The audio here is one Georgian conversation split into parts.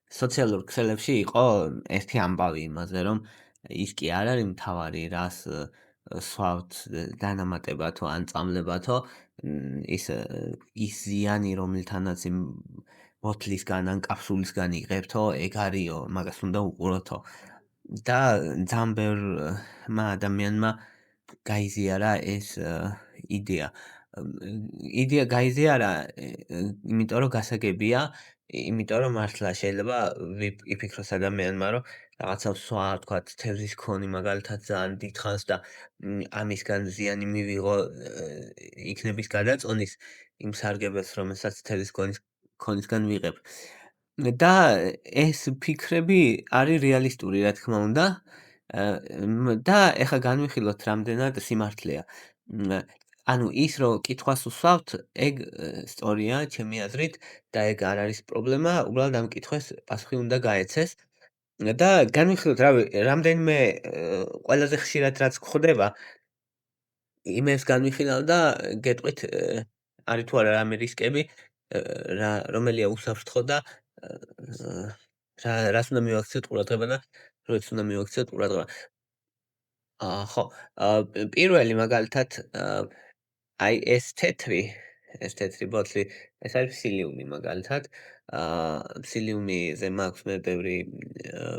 სოციალურ ქსელებში იყო ერთი ამბავი იმაზე, რომ ის კი არ არის მთავარი, რას სვავთ დანამატებათო ან წამლებათო, ის ზიანი, რომელთანაც იმ ბოთლისგან ან კაფსულისგან იღებთო, ეგ არისო, მაგას უნდა უყუროთო. და ძალიან ბევრმა ადამიანმა გაიზიარა ეს იდეა. იდეა გაიზიარა, იმიტომ რომ გასაგებია, იმიტომ რომ მართლა შეიძლება იფიქროს ადამიანმა, რომ რაღაცა სვა, თქვათ, თევზის ქონი მაგალითად ძალიან დიდხანს და ამისგან ზიანი მივიღო, იქნების გადაწონის იმ სარგებელს, რომელსაც თევზის ქონისგან ვიღებ. და ეს ფიქრები არის რეალისტური, რა თქმა უნდა. და ეხლა განვიხილოთ, რამდენად სიმართლეა. ანუ ის რომ კითხვას უსვავთ, ეგ სწორია ჩემი აზრით და ეგ არ არის პრობლემა, უბრალოდ ამ კითხვას პასუხი უნდა გაეცეს. და განვიხილოთ, რამდენიმე ყველაზე ხშირად რაც გვხდება, იმებს განვიხილავ და გეტყვით, არის თუ არა რამე რისკები, რომელია უსაფრთხო და რას უნდა მივაქციოთ ყურადღება და როიც უნდა მივაქციოთ ყურადღება. ხო, პირველი მაგალითად, აი ეს თეთრი ბოთლი, ეს არის ფსილიუმი მაგალითად. ფსილიუმიზე მაქვს მე ბევრი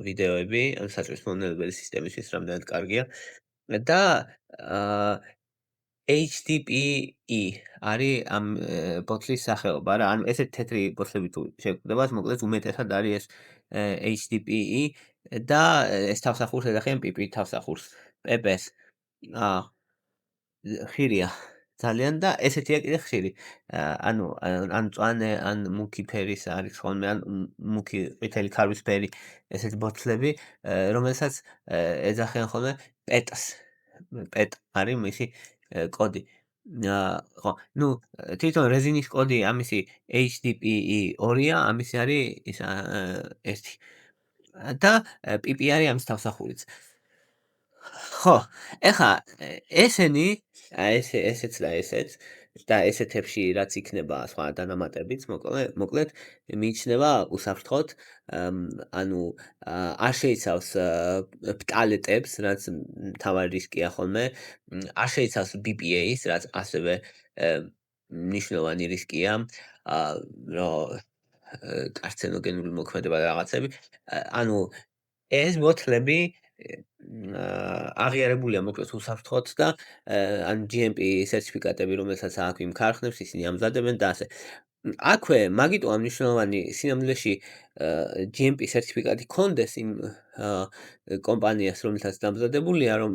ვიდეოები, საწვრთნელებელი სისტემისთვის რამდენად კარგია. და HDPE არის ამ ბოთლის სახეობა რა. ანუ ესეთი თეთრი ბოთლები თუ შეგხვდებათ, მოკლედ უმეტესად არის ეს HDPE და ეს თავსახურს ეძახიან PP თავსახურს, PP-ს. ხირია ძალიან და ესეთია კიდე ხშირი. ანუ ან მწვანე, ან მუქი ფერის არის ხოლმე, ან მუქი ყვითელი ქარვის ფერი ესეთი ბოთლები, რომელსაც ეძახიან ხოლმე PET-ს. PET არის მისი კოდი. ხო, ნუ თვითონ რეზინის კოდი ამისი HDPE 2-ია, ამისი არის ის 1. და PP არის ამის თავსახურიც. ხო, ეხლა ესენი, ესეც და ესეც და ესეთებში რაც იქნება სხვა დანამატებიც, მოკლედ მიიჩნევა უსაფრთხოდ, ანუ არ შეიცავს ფტალეტებს, რაც მთავარი რისკია ხოლმე, არ შეიცავს BPA-ს, რაც ასევე მნიშვნელოვანი რისკია, რომ კარცინოგენული მოქმედება და რაღაცები. ანუ ეს ბოთლები აღიარებულია მოკლედ უსაფრთხოდ და ან GMP სერტიფიკატები, რომელსაც აქვს იმ ქარხნებს, ისინი ამზადებენ და ასე. აქვე მაგიტოა მნიშვნელოვანი სინამდვილეში GMP სერტიფიკატი ქონდეს იმ კომპანიას, რომელსაც დამზადებულია, რომ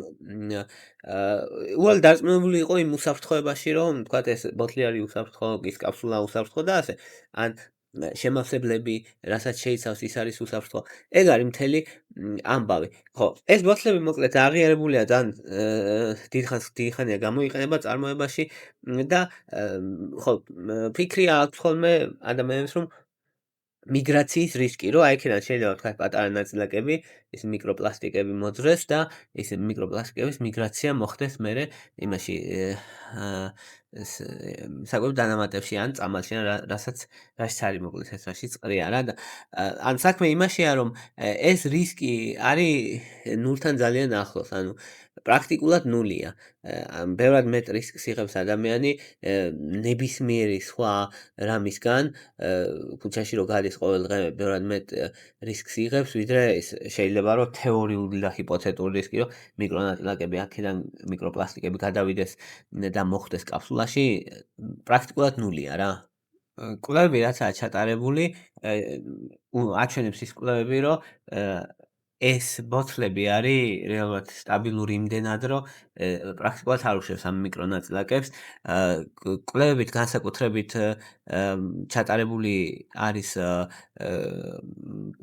უბრალოდ დარწმუნებული იყო იმ უსაფრთხოებაში, რომ თქვათ ეს ბოთლი არის უსაფრთხო, ის კაფსულა უსაფრთხო და ასე. ან შემავსებლები, რასაც შეიცავს, ის არის უსაფრთხო. ეგ არის მთელი ამბავი. ხო, ეს ბოთლები მოკლედ აღიარებულია ძალიან დიდხანია გამოიყენება წარმოებაში და ხო, ფიქრი აქვს ხოლმე ადამიანებს, რომ მიგრაციის რისკი, რომ აი იქიდან შეიძლება თქვა პატარა ნაწილაკები, ის მიკროპლასტიკები მოძრეს და ეს მიკროპლასტიკების მიგრაცია მოხდეს მერე იმაში საკვებ დანამატებში ან წამალში, რასაც არის მოკლედ ეს რაში წყრია რა და ან საქმე იმაშია, რომ ეს რისკი არის ნულთან ძალიან ახლოს, ანუ პრაქტიკულად ნულია. ბევრად მეტ რისკს იღებს ადამიანი ნებისმიერი სხვა რამისგან, ქუჩაში რო გადის ყოველ დღე ბევრად მეტ რისკს იღებს, ვიდრე ის შეიძლება რომ თეორიული და ჰიპოთეტური რისკი, რომ მიკრონაწილაკები აქედან მიკროპლასტიკები გადავიდეს და მოხვდეს კაფსულაში, პრაქტიკულად ნულია რა. კვლევები რაცაა ჩატარებული, აჩვენებს ის კვლევები, რომ ეს ბოთლები არის რეალურად სტაბილური იმდენად, რომ პრაქტიკულად არ უშვებს ამ მიკრონაწილაკებს. კვლევებით განსაკუთრებით ჩატარებული არის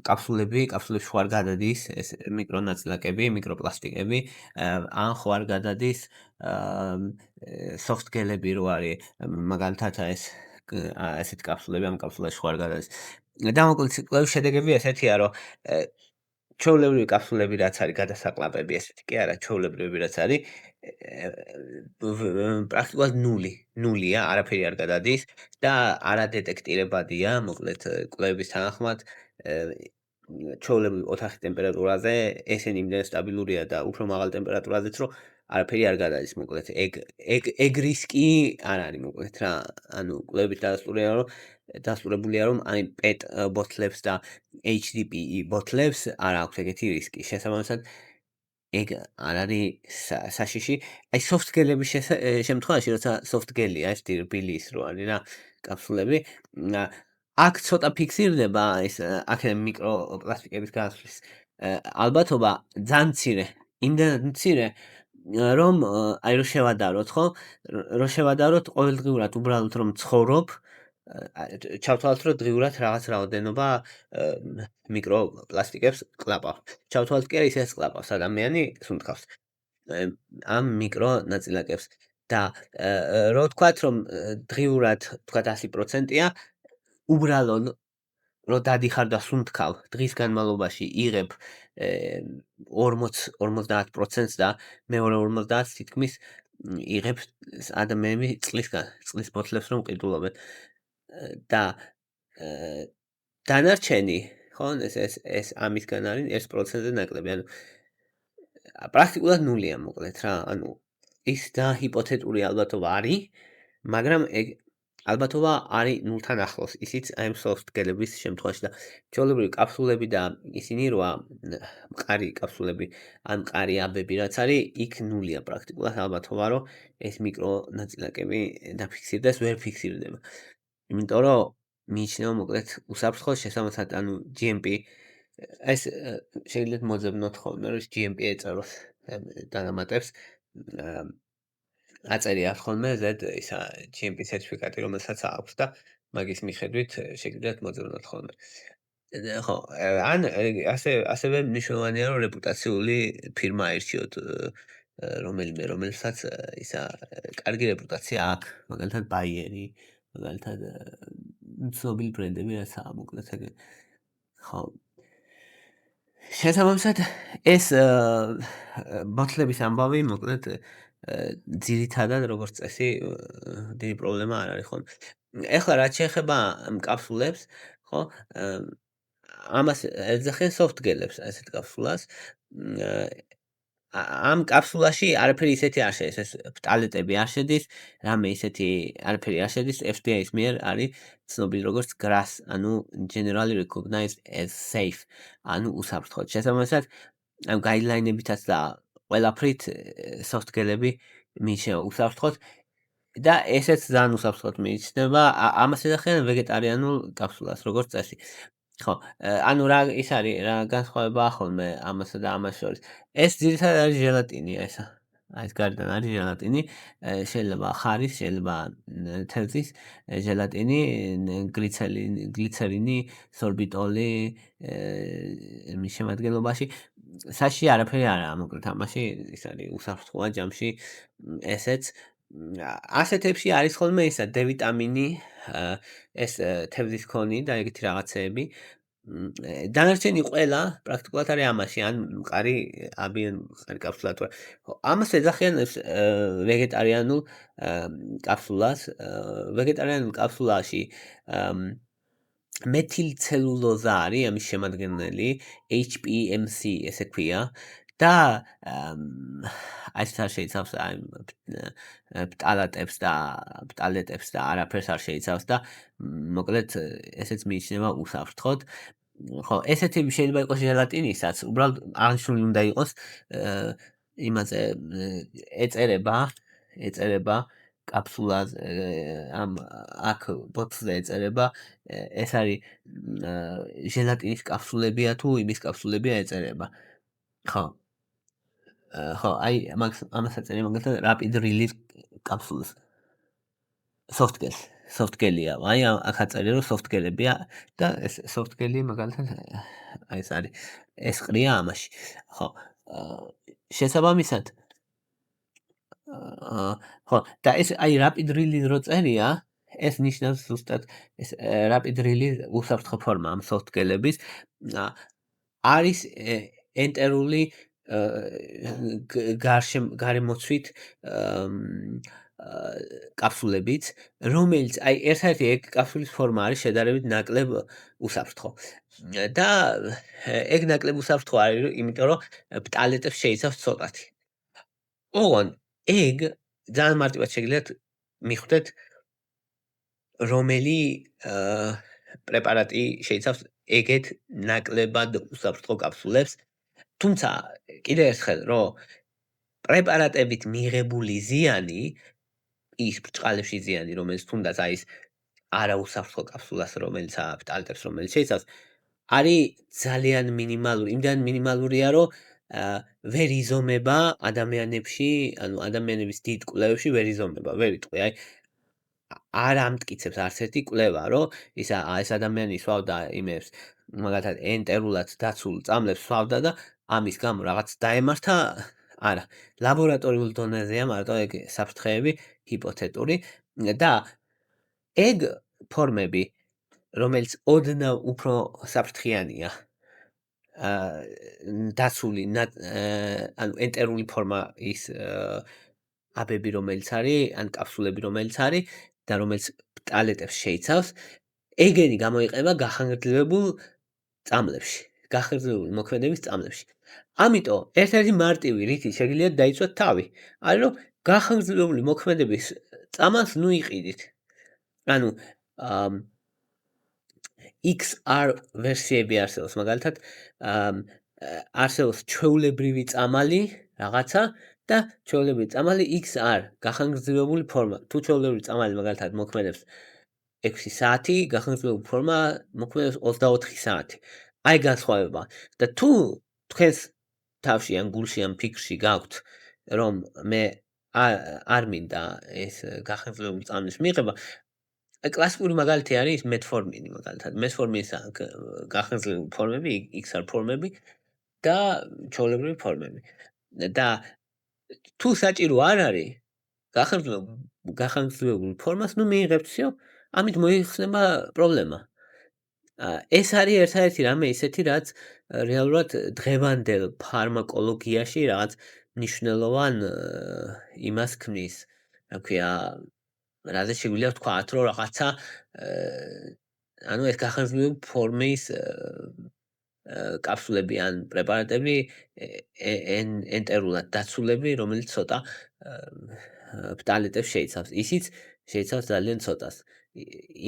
კაფსულებში ხო არ გადადის ეს მიკრონაწილაკები, მიკროპლასტიკები, ან ხო არ გადადის soft gel-ები რო არის, მაგალითად ესეთ კაფსულები ამ კაფსულაში ხო არ გადადის. და მოკლედ კვლევის შედეგები ესეთია, რომ ჩვეულებრივი კაფსულები რაც არის გადასაყლაპები, ესეთი კი არა, ჩვეულებრივი რაც არის, პრაქტიკულად ნულია, არაფერი არ გადადის და არადეტექტირებადია, მოკლედ კვლევების თანახმად, ჩვეულებრივ ოთახის ტემპერატურაზე ესენი იმდენ სტაბილურია და უფრო მაღალ ტემპერატურაზეც რომ არაფერი არ გადადის მოკლედ ეგ რისკი არ არის მოკლედ რა ანუ კვლევით დასტურებულია რომ აი PET ბოთლებს და HDPE ბოთლებს არ აქვს ეგეთი რისკი შესაბამისად ეგ არ არის საშიში აი soft-gel-ების შემთხვევაში როცა soft-gel-ია ეს რბილი ის რო არის რა კაფსულები აქ ცოტა ფიქსირდება ეს აქედან მიკროპლასტიკების გასვლის ალბათობა ძალიან მცირე იმდენად მცირე რომ აი რო შევადაროთ ხო რო შევადაროთ ყოველდღიურად უბრალოდ რომ ცხოვრობ ჩავთვალოთ რომ დღიურად რაღაც რაოდენობა მიკროპლასტიკებს კლაპავს ჩავთვალოთ კი არა ისე კლაპავს ადამიანი სუნთქავს ამ მიკრო ნაწილაკებს და რო ვთქვათ რომ დღიურად ვთქვათ 100%-ია უბრალოდ რო დადიხარ და სუნთქავ დღის განმავლობაში იღებ 40-50%-ს და მეორე 50-ს თითქმის იღებ ადამიანები წყლის ბოთლებს რომ ყიდულობენ და დანარჩენი ხო ეს ამისგან არის 1%-ზე ნაკლები ანუ პრაქტიკულად ნულია მოკლედ რა ანუ ის და ჰიპოთეტური ალბათობა არის მაგრამ ეგ ალბათობა არის ნულთან ახლოს ისიც აი soft-gel-ების შემთხვევაში და ჩვეულებრივ კაფსულები და ისინი როა მყარი კაფსულები ან მყარი აბები რაც არის იქ ნულია პრაქტიკულად ალბათობა რომ ეს მიკრო ნაწილაკები დაფიქსირდეს ვერ ფიქსირდება იმიტომ რომ მიიჩნევა მოკლედ უსაფრთხო შესაბამისად ანუ GMP ეს შეიძლება მოძებნოთ ხოლმე რომ GMP ეწეროს დანამატებს აწერია ხოლმე Z ისა GMP სერტიფიკატი რომელსაც აქვს და მაგის მიხედვით შეგიძლიათ მოძებნოთ ხოლმე ხო ან ასევე მნიშვნელოვანია რომ რეპუტაციული ფირმა აირჩიოთ რომელსაც ისა კარგი რეპუტაცია აქვს მაგალითად Bayer-ი მაგალითად ცნობილი ბრენდები რაცაა მოკლედ ხო შესაბამისად ეს ბოთლების ამბავი მოკლედ ძირითადად როგორც წესი დიდი პრობლემა არ არის ხო ეხლა რაც შეეხება კაფსულებს ხო ამას ეძახიან soft-gel-ებს ასეთ კაფსულას ამ კაფსულაში არაფერი ისეთი არ შედის ეს პტალეტები არ შედის რამე ისეთი არაფერი არ შედის FDA-ის მიერ არის ცნობილი როგორც GRAS ანუ generally recognized as safe ანუ უსაფრთხო შესაბამისად ამ გაიდლაინებითაც და ყველაფრით soft-gel-ები მიიჩნევა უსაფრთხოდ და ესეც ძალიან უსაფრთხოდ მიიჩნევა ამას ეძახიან ვეგეტარიანულ კაფსულას როგორც წესი ხო ანუ რა ის არის რა განსხვავება ხოლმე ამასა და ამას შორის ეს ძირითადად არის ჟელატინი ესა ეს გარდან არის ჟელატინი შეიძლება ხარის შეიძლება თევზის ჟელატინი გლიცერინი სორბიტოლი მის შემადგენლობაში საში არაფერი არაა მოკლედ ამაში ის არის უსაფრთხოა ჯამში ესეც ასეთებში არის ხოლმე ისა D ვიტამინი ეს თევზის ქონი და ეგეთი რაღაცეები დანარჩენი ყველა პრაქტიკულად არის ამაში ან მყარი აბი ან მყარი კაფსულა თუ ამას ეძახიან ვეგეტარიანულ კაფსულას ვეგეტარიანულ კაფსულაში მეთილცელულოზა არის ამის შემადგენელი HPMC ესე ქვია და ეს არ შეიცავს პტალეტებს და არაფერს არ შეიცავს და მოკლედ ესეც მიიჩნევა უსაფრთხოდ ხო ესეთი შეიძლება იყოს ჟელატინისაც უბრალოდ აღნიშნული უნდა იყოს იმაზე ეწერება კაფსულაზე ამ აქ ბოთლზე ეწერება ეს არის ჟელატინის კაფსულებია თუ იმის კაფსულებია ეწერება ხო ხო აი ამას ეწერია მაგალითად rapid release კაფსულას soft-gel-ია აი აქ აწერია რომ soft-gel-ებია და ეს soft-gel-ი მაგალითად აი ეს არის ეს ყრია ამაში ხო შესაბამისად ხო და ეს აი rapid release რო წერია ეს ნიშნავს ზუსტად ეს rapid release უსაფრთხო ფორმა ამ soft-gel-ების არის ენტერული გარემოცვით კაფსულებიც, რომელიც ერთადერთი ეგ კაფსულის ფორმა არის შედარებით ნაკლებ უსაფრთხო. და ეგ ნაკლებ უსაფრთხო არის, იმიტომ რომ ბტალეტებს შეიცავს ცოტათი. ოღონ ეგ ძალიან მარტივად შეგიძლიათ მიხვდეთ რომელი პრეპარატი შეიცავს ეგეთ ნაკლებად უსაფრთხო კაფსულებს. თუმცა კიდევ ერთხელ რომ პრეპარატებით მიღებული ზიანი, ის ბრჭყალებში ზიანი, რომელიც თუნდაც ის არაუსაფრთხო კაფსულას, რომელიც ბტალეტებს, რომელიც შეიცავს, არის ძალიან მინიმალური, იმდან მინიმალურია, რომ ვერ იზომება ადამიანებში, ანუ ადამიანების დიდ კვლევებში ვერ იზომება, ვერ იტყვი, არ ამტკიცებს არც ერთი კვლევა, რომ ეს ადამიანი სვავდა იმებს, მაგალითად ენტერულად დაცულ წამლებს სვავდა და ამის გამო რაღაც დაემართა, არა, ლაბორატორიულ დონეზეა მარტო ეგ საფრთხეები ჰიპოთეტური და ეგ ფორმები, რომელიც ოდნავ უფრო საფრთხიანია, დაცული, ანუ ენტერული ფორმა ის აბები რომელიც არის, ან კაფსულები რომელიც არის და რომელიც ბტალეტებს შეიცავს, ეგენი გამოიყენება გახანგრძლივებულ წამლებში, გახანგრძლივებული მოქმედების წამლებში. ამიტომ ერთ-ერთი მარტივი რითი შეგიძლიათ დაიცვათ თავი, არის რომ გახანგრძლივებული მოქმედების წამალს ნუ იყიდით. ანუ XR ვერსიები არსებობს, მაგალითად, არსებობს ჩვეულებრივი წამალი რაღაცა და ჩვეულებრივი წამალი XR, გახანგრძლივებული ფორმა. თუ ჩვეულებრივი წამალი მაგალითად მოქმედებს 6 საათი, გახანგრძლივებული ფორმა მოქმედებს 24 საათი. აი განსხვავება. და თუ თქვენს თავში ან გულში ან ფიქრში გაქვთ, რომ მე არ მინდა ეს გახანგრძლივებული წამლის მიღება, კლასიკური მაგალითი არის მეტფორმინი, მაგალითად. მეტფორმინის გახანგრძლივებული ფორმები, XR ფორმები და ჩვეულებრივი ფორმები. და თუ საჭირო არ არის გახანგრძლივებული ფორმას, ნუ მიიღებთ всё, ამით მოიხსნება პრობლემა. ეს არის ერთადერთი რამე ისეთი, რაც რეალურად დღევანდელ ფარმაკოლოგიაში რაღაც მნიშვნელოვან იმას ქმნის, რა ქვია, რაზე შეგვიძლია ვთქვათ, რომ რაღაცა ანუ ეს გახანგრძლივებული ფორმის კაფსულები ან პრეპარატები ენტერულად დაცულები, რომელიც ცოტა ბტალეტებს შეიცავს. ისიც შეიცავს ძალიან ცოტას.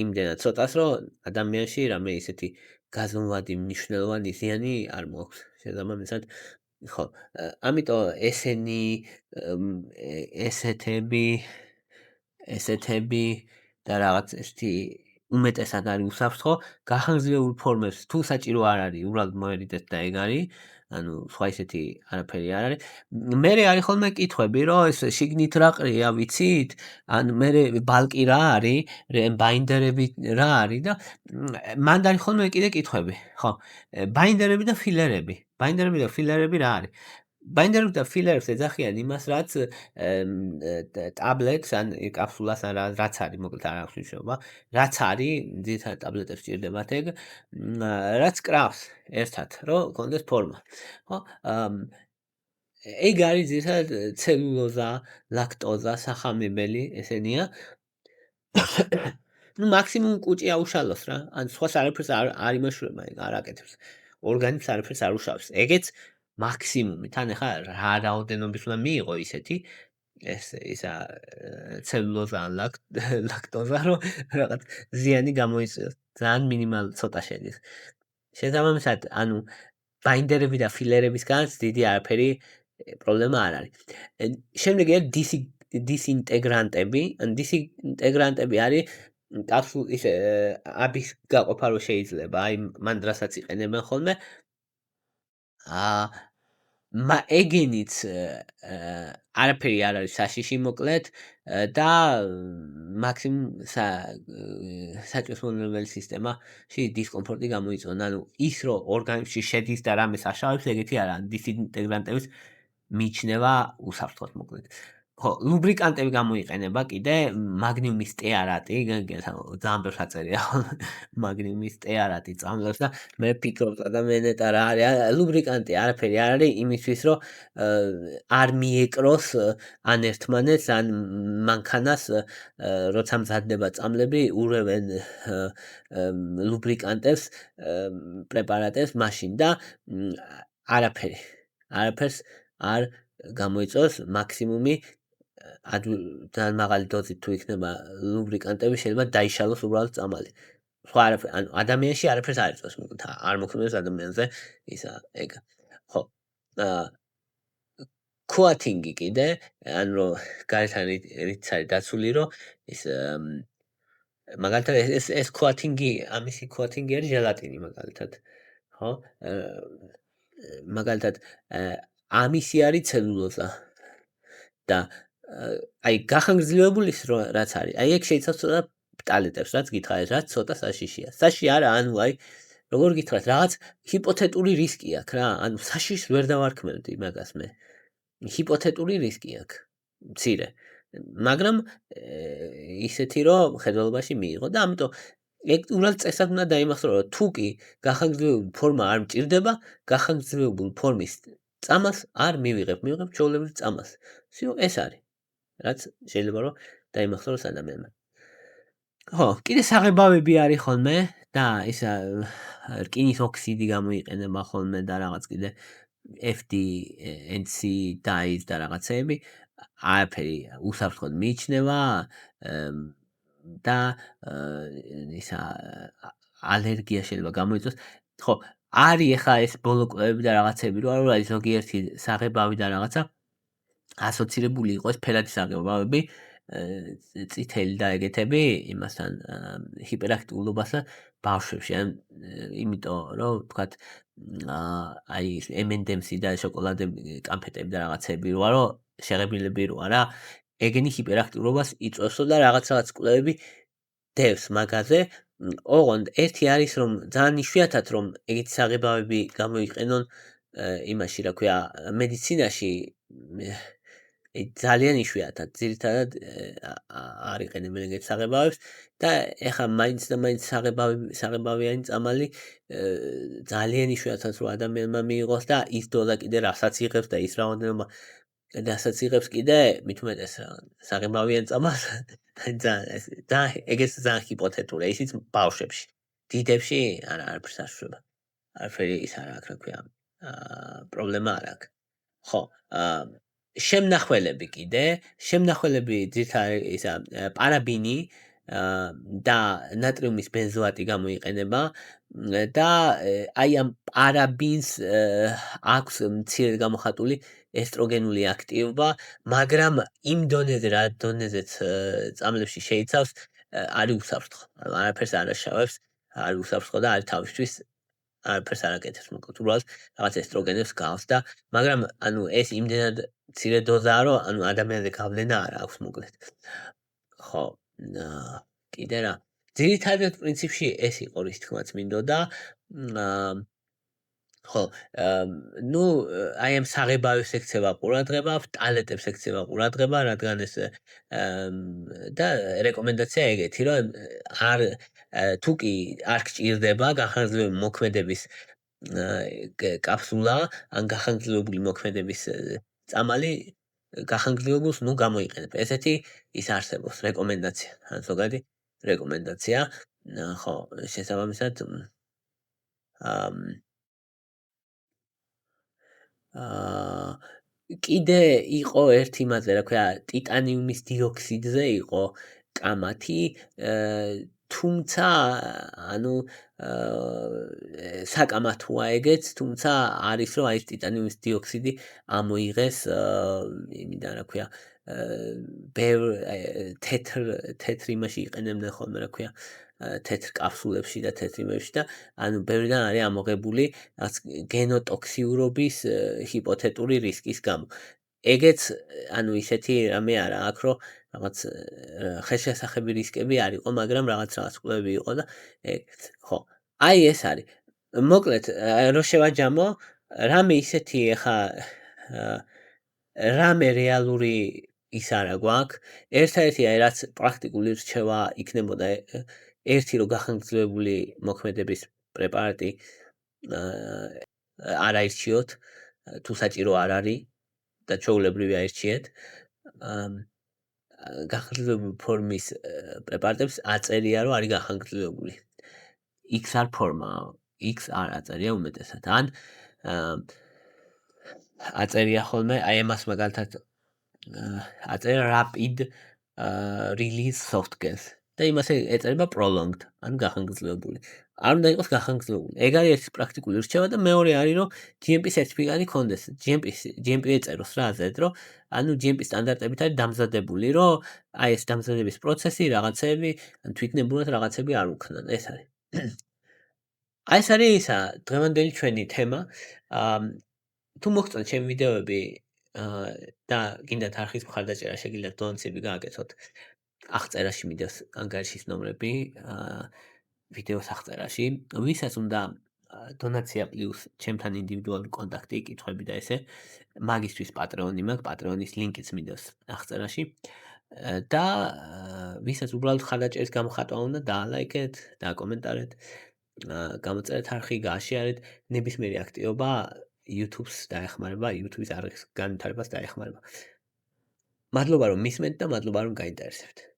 იმდენად ცოტას, რომ ადამიანში რამე ისეთი გაზომვადი მნიშვნელოვანი ზიანი არ მოაქვს. შესაბამისად, ხო, ამიტომ ესეთები და რაღაც ერთი უმეტესად არის უსაფრთხო, გახანგრძლივებულ ფორმებს თუ საჭირო არ არის, უბრალოდ მოერიდეთ და ეგ არის, ანუ სხვა ისეთი არაფერი არ არის. მერე არის ხოლმე კითხვები, რომ ეს შიგნით რა ყრია, ვიცით? ან მერე ბალკი რა არის, ბაინდერები რა არის და მანდ არის ხოლმე კიდე კითხვები, ხო? ბაინდერები და ფილერები. ბაინდერები და ფილერები რა არის? ბაინდერები და ფილერებს ეძახიან იმას, რაც ტაბლეტს ან კაფსულას ან რაც არის, მოკლედ არ აქვს მნიშვნელობა, რაც არის, ძირითადად ტაბლეტებს სჭირდებათ ეგ, რაც კრავს ერთად, რომ კონდეს ფორმა. ხო? ეგ არის ძირითადად ცელულოზა, ლაქტოზა, სახამებელი, ესენია. ნუ მაქსიმუმ კუჭი აუშალოს რა, ან სხვას არაფერს არ იმაშურება, ეგ არ აკეთებს. ორგანიზმს არაფერს არ უშავს. ეგეც მაქსიმუმი. თან ახლა რა რაოდენობის უნდა მიიღო ისეთი ისა ცელულოზა ან ლაქტოზა, რომ რაღაც ზიანი გამოიწვიოს. ძალიან მინიმალ ცოტა შედის. შესაბამისად, ანუ ბაინდერები და ფილერებისგანაც დიდი არაფერი პრობლემა არ არის. შემდეგია დისინტეგრანტები. ან დისინტეგრანტები არის კაფსულის აბის გაყოფა რო შეიძლება, აი მან რასაც იყენებენ ხოლმე. ეგენიც არაფერი არ არის საშიში მოკლედ და მაქსიმუმ საჭესმონებელი სისტემაში დისკომფორტი გამოიწვევს. ანუ ის რომ ორგანიზმში შედის და რამეს აშავებს, ეგეთი არა, დისინტეგრანტების მიიჩნევა უსაფრთხოდ მოკლედ. ხო, ლუბრიკანტები გამოიყენება კიდე მაგნიუმის სტეარატი, ძალიან ბევრს აწერია მაგნიუმის სტეარატი წამლებს და მე ვფიქრობ ადამიანთა რა არის ლუბრიკანტი არაფერი არ არის იმისთვის რომ არ მიეკროს ან ერთმანეთს ან მანქანას როცა მზადდება წამლები ურევენ ლუბრიკანტებს პრეპარატებს მაშინ და არაფერს არ გამოიწვევს მაქსიმუმი ძალიან მაღალი დოზით თუ იქნება ლუბრიკანტები შეიძლება დაიშალოს უბრალოდ წამალი. სხვა არაფერი, ანუ ადამიანში არაფერს არ იწვევს, მოკლედ არ მოქმედებს ადამიანზე ისა ეგ. ხო. coating-ი კიდე, ანუ რომ გარედან რითიც არის დაცული, რომ ის მაგალითად ეს coating-ი, ამისი coating-ი არის ჟელატინი მაგალითად. ხო? მაგალითად ამისი არის ცელულოზა. და აი გახანგრძლივებულის რაც არის. აი ეგ შეიძლება ცოტა პტალეტებს, რაც გითხარით, რაც ცოტა საშიშია. საში არა, ანუ აი როგორ გითხრათ, რაღაც ჰიპოთეტური რისკი აქვს რა. ანუ საშიშს ვერ დავარქმევდი მაგას მე. ჰიპოთეტური რისკი აქვს. მცირე. მაგრამ ისეთი რომ ხედველობაში მიიღო და ამიტომ ეგ უბრალოდ წესად უნდა დაიმახსოვრო, რომ თუ კი გახანგრძლივებული ფორმა არ მჭირდება, გახანგრძლივებული ფორმის წამას არ მივიღებ ჩვეულებრივ წამას. всё, ეს არის. რაც შეიძლება რომ დაიმახსოვროს ადამიანმა. ხო, კიდე საღებავები არის ხოლმე და ისა რკინის ოქსიდი გამოიყენება ხოლმე და რაღაც კიდე FDNC dyes და რაღაცეები არაფერი უსაფრთხოდ მიიჩნევა და ისა ალერგია შეიძლება გამოიწვიოს. ხო, არის ახლა ეს ბოლო კვლევები და რაღაცები რო არის ზოგიერთი საღებავი და რაღაცა ასოცირებული იყო ეს ფერადი საღებავები წითელი და ეგეთები იმასთან ჰიპერაქტიულობასა ბავშვებში ან იმიტომ რომ თქვათ აი M&M-ი და შოკოლადები კანფეტები და რაღაცები როა რომ შეღებილები როა რა ეგენი ჰიპერაქტიულობას იწვევსო და რაღაც კვლევები დევს მაგაზე ოღონდ ერთი არის რომ ძალიან იშვიათად რომ ეგეთი საღებავები გამოიყენონ იმაში რა ქვია მედიცინაში ძალიან იშვიათად ძირითადად არ იყენებენ ეგეთ საღებავებს და ეხლა მაინც და მაინც საღებავიანი წამალი ძალიან იშვიათად რო ადამიანმა მიიღოს და ის დოზა კიდე რასაც იღებს და ის რაოდენობა რასაც იღებს კიდე მით უმეტეს საღებავიან წამალს და ეგეც ძალიან ჰიპოთეტურია ისიც ბავშვებში დიდებში არაფერს არ შვება არაფერი ის არ აქვს რა ქვია პრობლემა არ აქვს ხო შემნახველები კიდე შემნახველები ძირითადად ისა პარაბინი და ნატრიუმის ბენზოატი გამოიყენება და აი ამ პარაბინს აქვს მცირედ გამოხატული ესტროგენული აქტივობა, მაგრამ იმ დონეზე რა დონეზეც წამლებში შეიცავს არის უსაფრთხო. არაფერს არ აშავებს, არის უსაფრთხო და არის თავისთვის არაფერს არ აკეთებს მოკლედ უბრალოდ რაღაც ესტროგენებს გავს და მაგრამ ანუ ეს იმდენად მცირე დოზაა რომ ანუ ადამიანზე გავლენა არ აქვს მოკლედ. ხო, კიდე რა. ძირითადად პრინციპში ეს იყო რის თქმაც მინდოდა. ხო, ნუ აი ამ საღებავის ექცევა ყურადღება, ტალეტებს ექცევა ყურადღება, რადგან ეს და რეკომენდაცია ეგეთი, რომ არ თუ კი არ გჭირდება გახანგრძლივებული მოქმედების კაფსულა, ან გახანგრძლივებული მოქმედების წამალი გახანგრძლივებულს ნუ გამოიყენებ. ესეთი ის არსებობს რეკომენდაცია, ან ზოგადი რეკომენდაცია. ხო, შესაბამისად კიდე იყო ერთი იმაზე, რა ქვია, ტიტანიუმის დიოქსიდზე იყო კამათი, თუმცა ანუ საკამათოა ეგეც, თუმცა არის რომ აი ეს ტიტანიუმის დიოქსიდი ამოიღეს იმიდან, რა ქვია, თეთრ იმაში იყენებდნენ ხოლმე, რა ქვია, თეთრ კაფსულებში და თეთრ იმებში და ანუ ბევრიდან არის ამოღებული რაც გენოტოქსიურობის ჰიპოთეტური რისკის გამო. ეგეც ანუ ისეთი რამე არა აქვს რომ რაღაც ხელშესახები რისკები არ იყო, მაგრამ რაღაც კვლევები იყო და ხო. აი ეს არის. მოკლედ რო შევაჯამო, რამე ისეთი ახლა რამე რეალური ის არა გვაქვს. ერთადერთი რაც პრაქტიკული რჩევა იქნებოდა ერთი რომ გახანგრძლივებული მოქმედების პრეპარატი არ აირჩიოთ, თუ საჭირო არ არის და ჩვეულებრივი აირჩიეთ. გახანგრძლივებული ფორმის პრეპარატებს აწერია რომ არის გახანგრძლივებული. XR ფორმაა, X არ აწერია უმეტესად. ან აწერია ხოლმე აი ამას მაგალითად აწერია rapid release software და იმასე ეწერება prolonged, ანუ გახანგრძლივებული. არ უნდა იყოს გახანგრძლივებული. ეგ არის ერთი პრაქტიკული რჩევა და მეორე არის რომ GMP სერტიფიკატი ქონდეს. GMP ეწეროს რა ზედ რომ ანუ GMP სტანდარტებით არის დამზადებული, რომ აი ეს დამზადების პროცესი, რაღაცები, ან თვითნებურად რაღაცები არ უქნან. ეს არის. აი ეს არის ისა დღევანდელი ჩვენი თემა. თუ მოგწონთ ჩემი ვიდეოები და გინდათ არხის მხარდაჭერა, შეგიძლიათ დონაციები გააკეთოთ. აღწერაში მიდევს ანგარიშის ნომრები ვიდეოს აღწერაში. ვისაც უნდა დონაცია პლუს ჩემთან ინდივიდუალური კონტაქტი, კითხვები და ესე, მაგისთვის პატრეონი მაქვს, პატრეონის ლინკიც მიდევს აღწერაში. და ვისაც უბრალოდ ხარდაჭერის გამოხატვა უნდა, დაალაიქეთ, დააკომენტარეთ, გამოწერეთ არხი, გააშიარეთ, ნებისმიერი აქტივობა YouTube-ს დაეხმარება, YouTube-ის არხის განვითარებას დაეხმარება. მადლობა რომ მისმენთ და მადლობა რომ გაინტერესებთ.